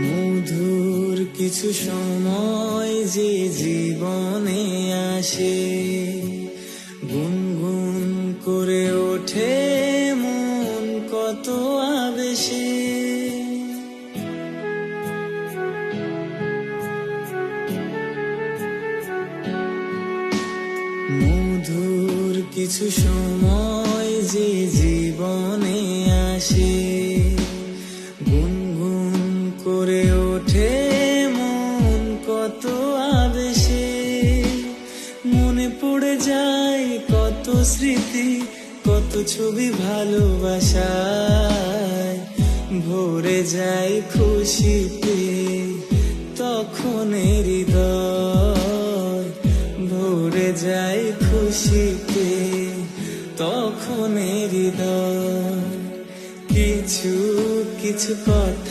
মধুর কিছু সময় যে জীবনে আসে, গুনগুন করে ওঠে মন কত আবেশে। মধুর কিছু সময় যে জীবনে আসে, গুনগুন করে ওঠে মন কত আবেশে। মনে পড়ে যায় কত স্মৃতি, কত ছবি ভালোবাসায়, ভরে যায় খুশিতে তখন হৃদয়, ভরে যায় খুশিতে তখন হৃদয়। কিছু কিছু কথা